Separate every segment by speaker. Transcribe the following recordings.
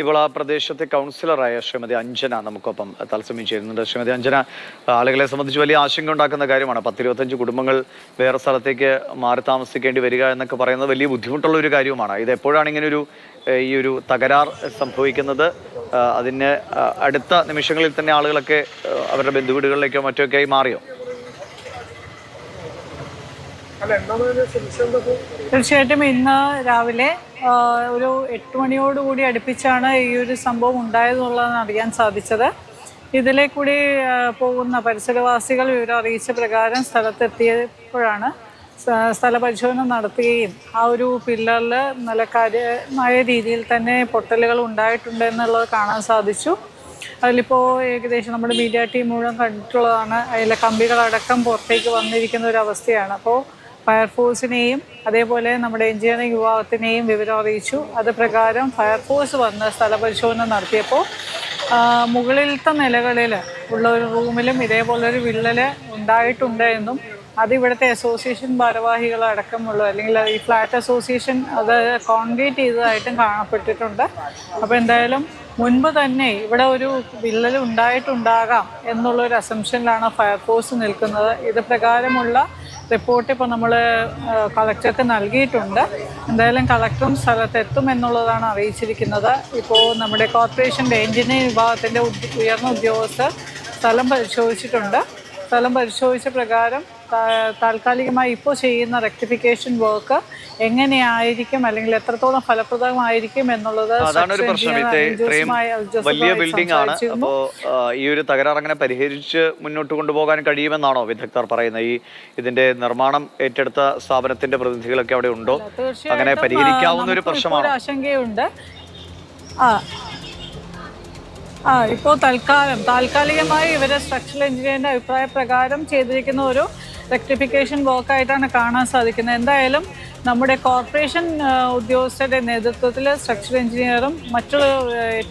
Speaker 1: ഇപ്പോൾ ആ പ്രദേശത്തെ കൗൺസിലറായ ശ്രീമതി അഞ്ജന നമുക്കൊപ്പം തത്സമയം ചേരുന്നുണ്ട്. ശ്രീമതി അഞ്ജന, ആളുകളെ സംബന്ധിച്ച് വലിയ ആശങ്ക ഉണ്ടാക്കുന്ന കാര്യമാണ്. 10-25 കുടുംബങ്ങൾ വേറെ സ്ഥലത്തേക്ക് മാറി താമസിക്കേണ്ടി വരിക എന്നൊക്കെ പറയുന്നത് വലിയ ബുദ്ധിമുട്ടുള്ള ഒരു കാര്യവുമാണ്. ഇത് എപ്പോഴാണ് ഇങ്ങനൊരു ഈ ഒരു തകരാർ സംഭവിക്കുന്നത്? അതിന് അടുത്ത നിമിഷങ്ങളിൽ തന്നെ ആളുകളൊക്കെ അവരുടെ ബന്ധുവീടുകളിലേക്കോ മറ്റൊക്കെ ആയി മാറിയോ?
Speaker 2: തീർച്ചയായിട്ടും ഇന്ന് രാവിലെ ഒരു 8 മണിയോടുകൂടി അടുപ്പിച്ചാണ് ഈ ഒരു സംഭവം ഉണ്ടായതെന്നുള്ളതാണ് അറിയാൻ സാധിച്ചത്. ഇതിലെ കൂടി പോകുന്ന പരിസരവാസികൾ വിവരം അറിയിച്ച പ്രകാരം സ്ഥലത്തെത്തിയപ്പോഴാണ് സ്ഥലപരിശോധന നടത്തുകയും ആ ഒരു പില്ലറിൽ നല്ല കാര്യമായ രീതിയിൽ തന്നെ പൊട്ടലുകൾ ഉണ്ടായിട്ടുണ്ട് എന്നുള്ളത് കാണാൻ സാധിച്ചു. അതിലിപ്പോൾ ഏകദേശം നമ്മുടെ മീഡിയ ടീം മുഴുവൻ കണ്ടിട്ടുള്ളതാണ്. അതിലെ കമ്പികളടക്കം പുറത്തേക്ക് വന്നിരിക്കുന്ന ഒരു അവസ്ഥയാണ്. അപ്പോൾ ഫയർഫോഴ്സിനെയും അതേപോലെ നമ്മുടെ എഞ്ചിനീയറിംഗ് വിഭാഗത്തിനെയും വിവരം അറിയിച്ചു. അത് പ്രകാരം ഫയർഫോഴ്സ് വന്ന് സ്ഥലപരിശോധന നടത്തിയപ്പോൾ മുകളിലത്തെ നിലകളിൽ ഉള്ള ഒരു റൂമിലും ഇതേപോലൊരു വിള്ളൽ ഉണ്ടായിട്ടുണ്ട് എന്നും അത് ഇവിടുത്തെ അസോസിയേഷൻ ഭാരവാഹികളടക്കമുള്ള അല്ലെങ്കിൽ ഈ ഫ്ലാറ്റ് അസോസിയേഷൻ അത് കോൺക്രീറ്റ് ചെയ്തതായിട്ടും കാണപ്പെട്ടിട്ടുണ്ട്. അപ്പോൾ എന്തായാലും മുൻപ് തന്നെ ഇവിടെ ഒരു വിള്ളൽ ഉണ്ടായിട്ടുണ്ടാകാം എന്നുള്ളൊരു അസംഷനിലാണ് ഫയർഫോഴ്സ് നിൽക്കുന്നത്. ഇത് പ്രകാരമുള്ള റിപ്പോർട്ട് ഇപ്പോൾ നമ്മൾ കളക്ടർക്ക് നൽകിയിട്ടുണ്ട്. എന്തായാലും കളക്ടറും സ്ഥലത്തെത്തും എന്നുള്ളതാണ് അറിയിച്ചിരിക്കുന്നത്. ഇപ്പോൾ നമ്മുടെ കോർപ്പറേഷൻ്റെ എഞ്ചിനീയറിംഗ് വിഭാഗത്തിൻ്റെ ഉയർന്ന ഉദ്യോഗസ്ഥർ സ്ഥലം പരിശോധിച്ചിട്ടുണ്ട്. സ്ഥലം പരിശോധിച്ച പ്രകാരം താൽക്കാലികമായി ഇപ്പോൾ ചെയ്യുന്ന റെക്ടിഫിക്കേഷൻ വർക്ക് എങ്ങനെയായിരിക്കും അല്ലെങ്കിൽ എത്രത്തോളം ഫലപ്രദമായിരിക്കും എന്നുള്ളത്
Speaker 1: വലിയ ബിൽഡിംഗ് ആണ്. അപ്പോൾ ഈ ഒരു തകരാർ അങ്ങനെ പരിഹരിച്ച് മുന്നോട്ട് കൊണ്ടുപോകാൻ കഴിയുമെന്നാണോ വിദഗ്ധർ പറയുന്നത്? ഇതിന്റെ നിർമ്മാണം ഏറ്റെടുത്ത സ്ഥാപനത്തിന്റെ പ്രതിനിധികളൊക്കെ അവിടെ ഉണ്ടോ? അങ്ങനെ പരിഹരിക്കാവുന്ന ഒരു പ്രശ്നമാണ്.
Speaker 2: ആശങ്കയുണ്ട്. ഇപ്പോൾ താൽക്കാലികമായി ഇവരെ സ്ട്രക്ചറൽ എഞ്ചിനീയറിൻ്റെ അഭിപ്രായ പ്രകാരം ചെയ്തിരിക്കുന്ന ഒരു റെക്ടിഫിക്കേഷൻ വർക്കായിട്ടാണ് കാണാൻ സാധിക്കുന്നത്. എന്തായാലും നമ്മുടെ കോർപ്പറേഷൻ ഉദ്യോഗസ്ഥരുടെ നേതൃത്വത്തിൽ സ്ട്രക്ചറൽ എഞ്ചിനീയറും മറ്റൊരു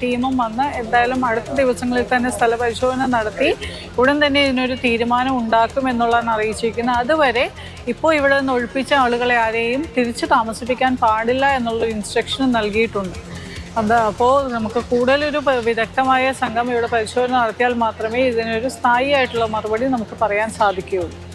Speaker 2: ടീമും വന്ന് എന്തായാലും അടുത്ത ദിവസങ്ങളിൽ തന്നെ സ്ഥലപരിശോധന നടത്തി ഉടൻ തന്നെ ഇതിനൊരു തീരുമാനം ഉണ്ടാക്കും എന്നുള്ളതാണ് അറിയിച്ചിരിക്കുന്നത്. അതുവരെ ഇപ്പോൾ ഇവിടെ നിന്ന് ഒഴിപ്പിച്ച ആളുകളെ ആരെയും തിരിച്ചു താമസിപ്പിക്കാൻ പാടില്ല എന്നുള്ളൊരു ഇൻസ്ട്രക്ഷനും നൽകിയിട്ടുണ്ട്. അപ്പോൾ നമുക്ക് കൂടുതലൊരു വിദഗ്ധമായ സംഘം ഇവിടെ പരിശോധന നടത്തിയാൽ മാത്രമേ ഇതിനൊരു സ്ഥായിയായിട്ടുള്ള മറുപടി നമുക്ക് പറയാൻ സാധിക്കുകയുള്ളൂ.